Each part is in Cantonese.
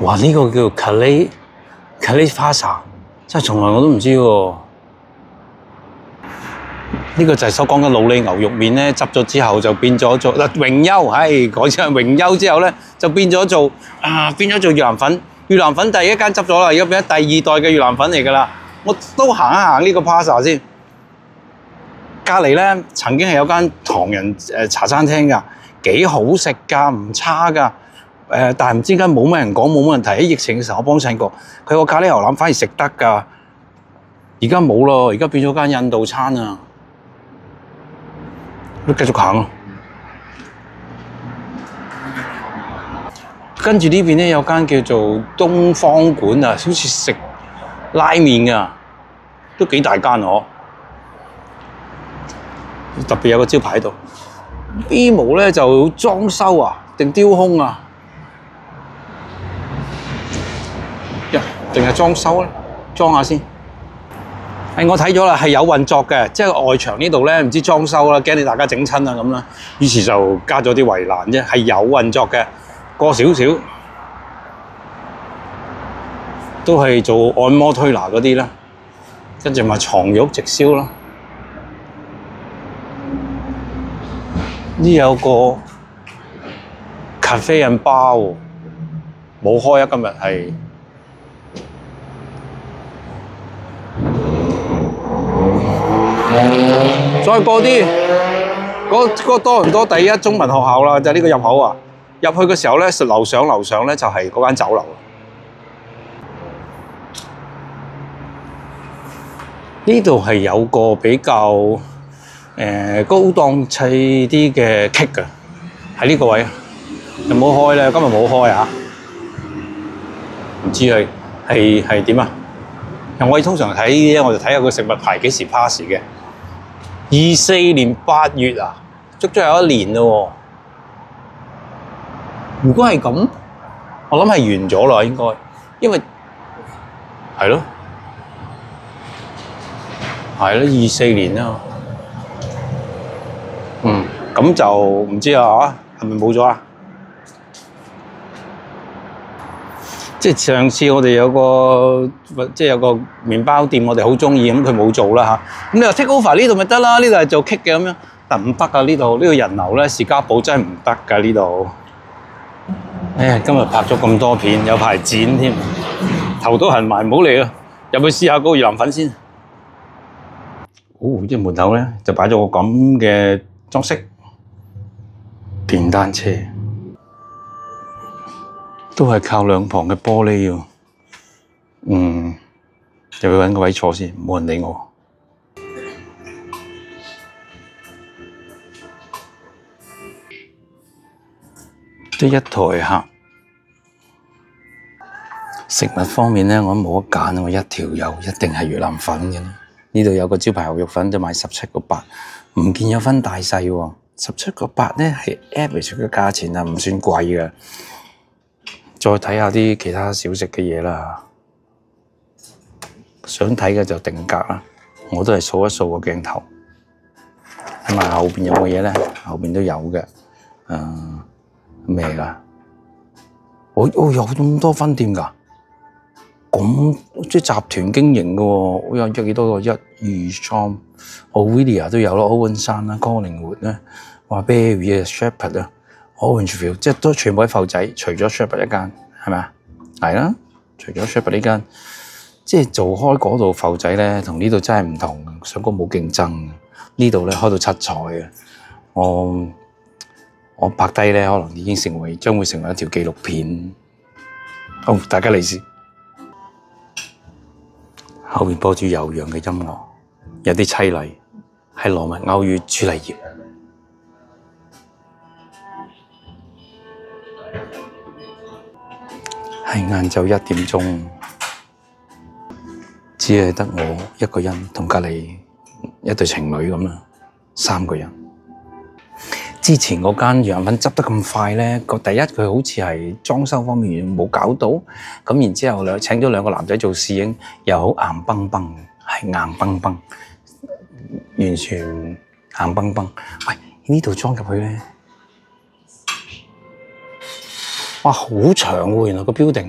哇！呢、個叫 Calais Pasta， 真係從來我都唔知喎。呢、個就係所講嘅魯利牛肉麵咧，執咗之後就變咗做榮休，改成榮休之後咧就變咗做越南粉。越南粉第一間執咗啦，而家變咗第二代嘅越南粉嚟㗎啦。我都行一行呢個 Pasta 先。隔離咧曾經係有間唐人茶餐廳㗎，幾好食㗎，唔差㗎。但係唔知點解冇乜人講，冇乜人提。喺疫情嘅時候我幫襯過，佢個咖喱牛腩反而食得㗎。而家冇咯，而家變咗間印度餐啊。都繼續行咯。跟住呢邊咧有間叫做東方館啊，好似食拉麵㗎，都幾大間嗬。特別有個招牌喺度。BMO 咧就裝修啊，定雕空啊？定係裝修咧？裝下先。我睇咗啦，係有運作嘅，即係外牆呢度咧唔知裝修啦，驚你大家整親啊咁啦，於是就加咗啲圍欄啫，係有運作嘅。過少少都係做按摩推拿嗰啲啦，跟住咪床褥直銷啦。呢有個 cafe and bar 喎，冇開啊，今日係。再過啲，嗰多倫多第一中文學校啦，就係呢個入口啊。入去嘅時候咧，樓上咧就係嗰間酒樓。呢度係有個比較高檔砌啲嘅 cake 嘅，喺呢個位。有冇開咧？今日冇開啊！唔知係點啊？我哋通常睇呢啲，我就睇下個食物牌幾時 pass 嘅。24年8月啊，足足有1年咯。如果係咁，我諗係完咗啦，應該，因為係咯，24年啦。咁就唔知啊，係咪冇咗啊？即係上次我哋有個麵包店，我哋好中意，咁佢冇做啦嚇。咁你話 take over 呢度咪得啦？呢度係做 cake 嘅咁樣，但唔得啊！呢度呢個人流咧，士嘉堡真係唔得㗎呢度。今日拍咗咁多片，有排剪添，頭都痕埋，唔好嚟啦！入去試下嗰個越南粉先。即係門口咧就擺咗個咁嘅裝飾，電單車。都係靠兩旁嘅玻璃喎，就要揾個位坐先，冇人理我。得一台客。食物方面咧，我都冇得揀，我一條友一定係越南粉嘅。呢度有個招牌牛肉粉就賣17個8，唔見有分大細喎。17個8咧係 average 嘅價錢啊，唔算貴嘅。再睇下啲其他小食嘅嘢啦，想睇嘅就定格啦。我都係掃一掃個鏡頭，睇埋後邊有冇嘢咧？後邊都有嘅。咩㗎？有咁多分店㗎？咁即係集團經營嘅喎。有幾多個？1、2、3， Ovidia 都有咯 ，Owen 山啦 ，Collingwood 咧，話 Berry 啊 ，Shepherd 啊。Orangeville 即係都全部喺埠仔，除咗 Shepherd 一間，係咪啊？係啦，除咗 Shepherd 呢間，即係做開嗰度埠仔咧，同呢度真係唔同。上高冇競爭，呢度咧開到七彩嘅。我拍低咧，可能已經將會成為一條紀錄片。好，大家嚟先。後面播住悠揚嘅音樂，有啲凄厲，係羅密歐與朱麗葉。係晏晝1點鐘，只係得我一個人同隔離一對情侶咁啦，3個人。之前嗰間越南粉執得咁快咧，第一佢好似係裝修方面冇搞到，咁然之後請咗2個男仔做侍應，又好硬崩崩，係硬崩崩，完全硬崩崩。喂，呢度裝入去咧〜哇，好長喎！原來個 building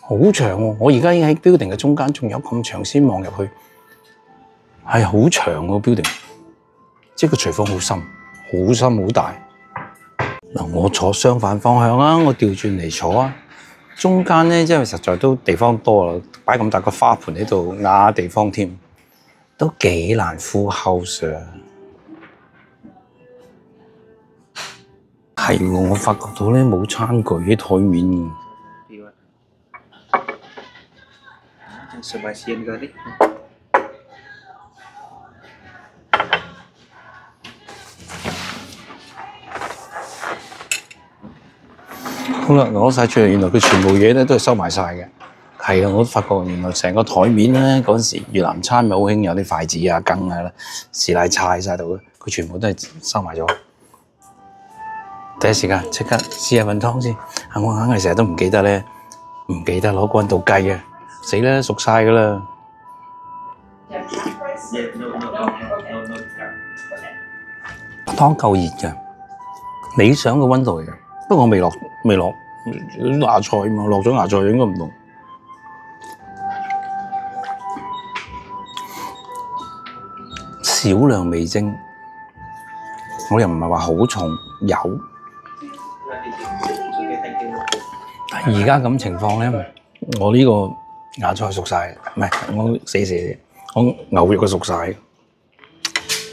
好長喎！我而家已經喺 building 嘅中間，仲有咁長先望入去，係好長個 building，即係個廚房好深，好深好大。嗱，我坐相反方向啊，我調轉嚟坐啊。中間咧，因為實在都地方多啦，擺咁大個花盆喺度，壓地方添，都幾難 full house 啊！係喎，我發覺到咧冇餐具喺台面。Sebastian kali. 好啦，攞晒出嚟，原來佢全部嘢咧都係收埋晒嘅。係啊，我都發覺原來成個台面咧嗰陣時越南餐咪好興有啲筷子啊、羹啊、士奶菜晒度嘅，佢全部都係收埋咗。第一時間即刻試下份湯先。我硬係成日都唔記得咧，唔記得攞乾到雞啊！死啦，熟晒噶啦！湯夠熱嘅，理想嘅溫度嚟嘅。不過我未落芽菜嘛，落咗芽菜應該唔同。少量味精，我又唔係話好重油。但係而家咁情況咧，我呢個芽菜熟晒，唔係我死，我牛肉都熟晒。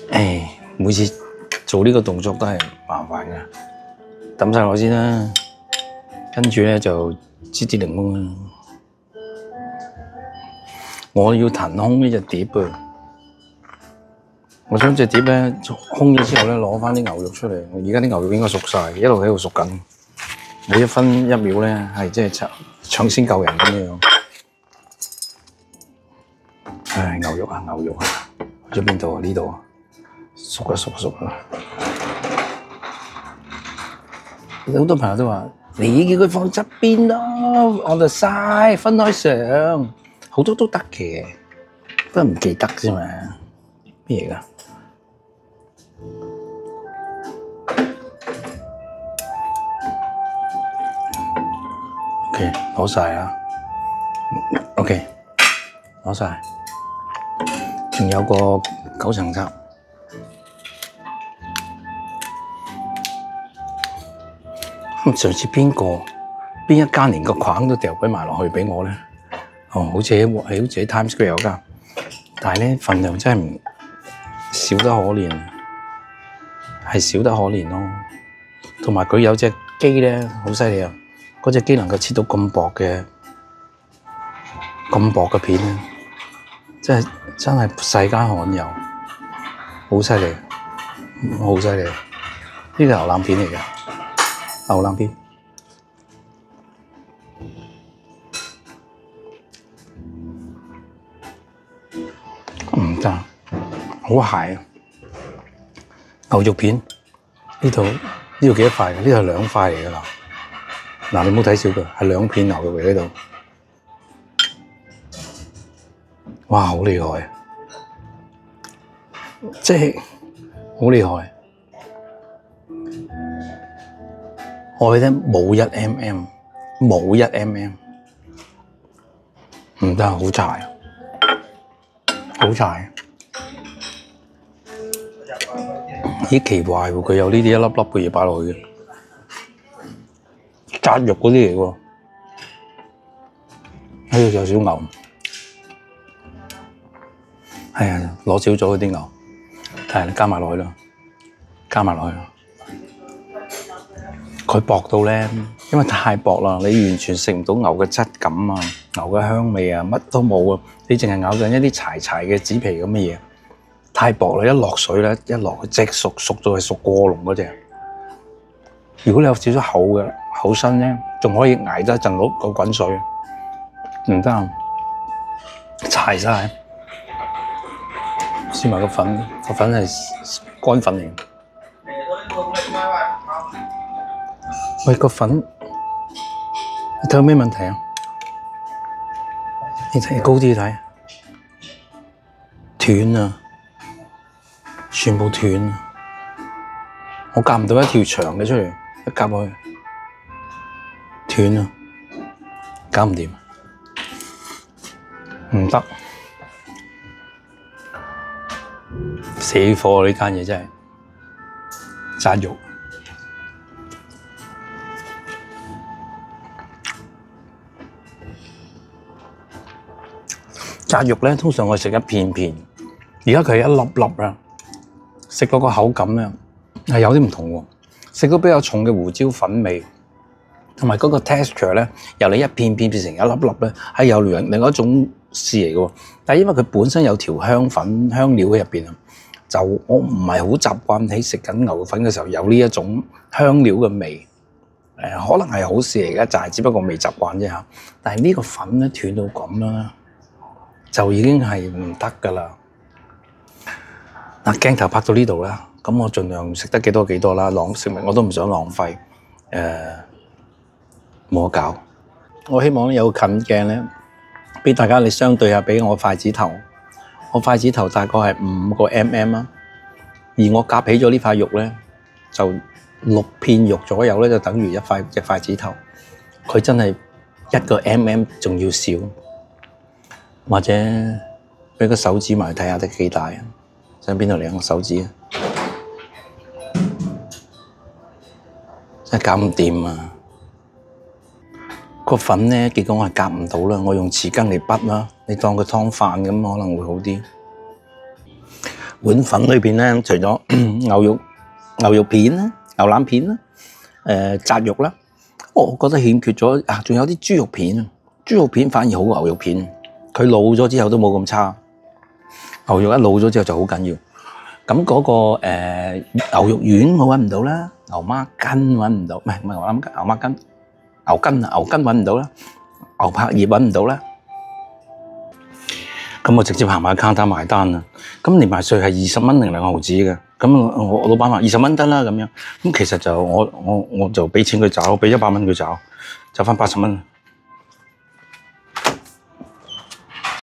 誒，每次做呢個動作都係麻煩嘅，抌晒落先啦，跟住咧就擠啲檸檬啦。我要騰空呢隻碟啊！我將隻碟咧空咗之後咧，攞翻啲牛肉出嚟。而家啲牛肉應該熟晒，一路喺度熟緊，每1分1秒咧係即係搶先救人咁樣。唉，牛肉啊，去咗邊度啊？呢度啊，熟啦！好多朋友都話：你叫佢放側邊咯，on the side，分開上，好多都得嘅，不過唔記得啫嘛。咩嚟㗎？OK，攞晒啊 ！OK， 攞晒。仲有個九層塔，上次邊一間連個框都掉鬼埋落去俾我咧？哦，好似喺 Times Square 有間，但係咧份量真係唔少得可憐，係少得可憐咯。同埋佢有隻機咧，好犀利啊！嗰隻機能夠切到咁薄嘅片咧。真係世間罕有，好犀利，好犀利！呢個牛腩片嚟嘅，牛腩片唔得，好鞋啊！牛肉片呢度幾多塊嘅？呢度係2塊嚟㗎啦。嗱，你唔好睇小佢，係2片牛肉嚟呢度。哇，好厲害！即係好厲害。我哋咧冇1mm，冇1mm，唔得，好柴，好柴。咦，奇怪喎，佢有呢啲一粒粒嘅嘢擺落去嘅，扎肉嗰啲嚟喎。呢度有小牛。係啊，攞少咗嗰啲牛，係你加埋落去啦，加埋落去啦。佢薄到咧，因為太薄啦，你完全食唔到牛嘅質感啊，牛嘅香味啊，乜都冇啊，你淨係咬緊一啲柴嘅紙皮咁嘅嘢，太薄啦！一落水咧，一落去即熟，熟到係熟過龍嗰隻。如果你有少少厚身咧，仲可以捱得一陣攞個滾水，唔得啊，柴晒。試埋個粉係乾粉嚟嘅。喂，個粉，你睇有咩問題啊？你睇高啲睇，斷啊，全部斷啊！我夾唔到一條長嘅出嚟，一夾落去斷啊，搞唔掂。唔得，死貨呢間嘢真係炸肉。炸肉咧，通常我食一片片，而家佢係一粒粒啦，食嗰個口感咧係有啲唔同喎，食到比較重嘅胡椒粉味，同埋嗰個 texture 咧，由你一片片變成一粒粒咧，係有另一種事嚟嘅喎。但係因為佢本身有條香粉香料喺入邊啊，就我唔係好習慣喺食緊牛肉粉嘅時候有呢一種香料嘅味。可能係好事嚟嘅，就係只不過未習慣啫嚇。但係呢個粉咧斷到咁啦，就已經係唔得㗎啦。嗱，鏡頭拍到呢度啦，咁我盡量食得幾多啦，食物我都唔想浪費。冇得搞。我希望有近鏡咧，俾大家你相對下，俾我筷子頭。我筷子頭大概係5個 mm 啦，而我夾起咗呢塊肉咧，就6片肉左右咧，就等於隻筷子頭。佢真係1個 mm 仲要少。或者俾個手指埋睇下得幾大啊？想邊度嚟個手指啊？真係搞唔掂啊！個粉咧，結果我係夾唔到啦。我用匙羹嚟滗啦，你當佢湯飯咁可能會好啲。碗粉裏邊咧，除咗牛肉片啦、牛腩片啦、炸肉啦，我覺得欠缺咗啊，仲有啲豬肉片啊。豬肉片反而好過牛肉片。佢老咗之後都冇咁差，牛肉一老咗之後就好緊要。咁嗰個牛肉丸我揾唔到啦，牛孖筋揾唔到，唔係牛孖筋，牛筋揾唔到啦，牛柏葉揾唔到啦。咁我直接行埋 counter 埋單啦。咁連埋稅係20蚊零2毫子嘅。咁我老闆話20蚊得啦咁樣。咁其實就我就俾錢佢找，俾100蚊佢找，就返80蚊。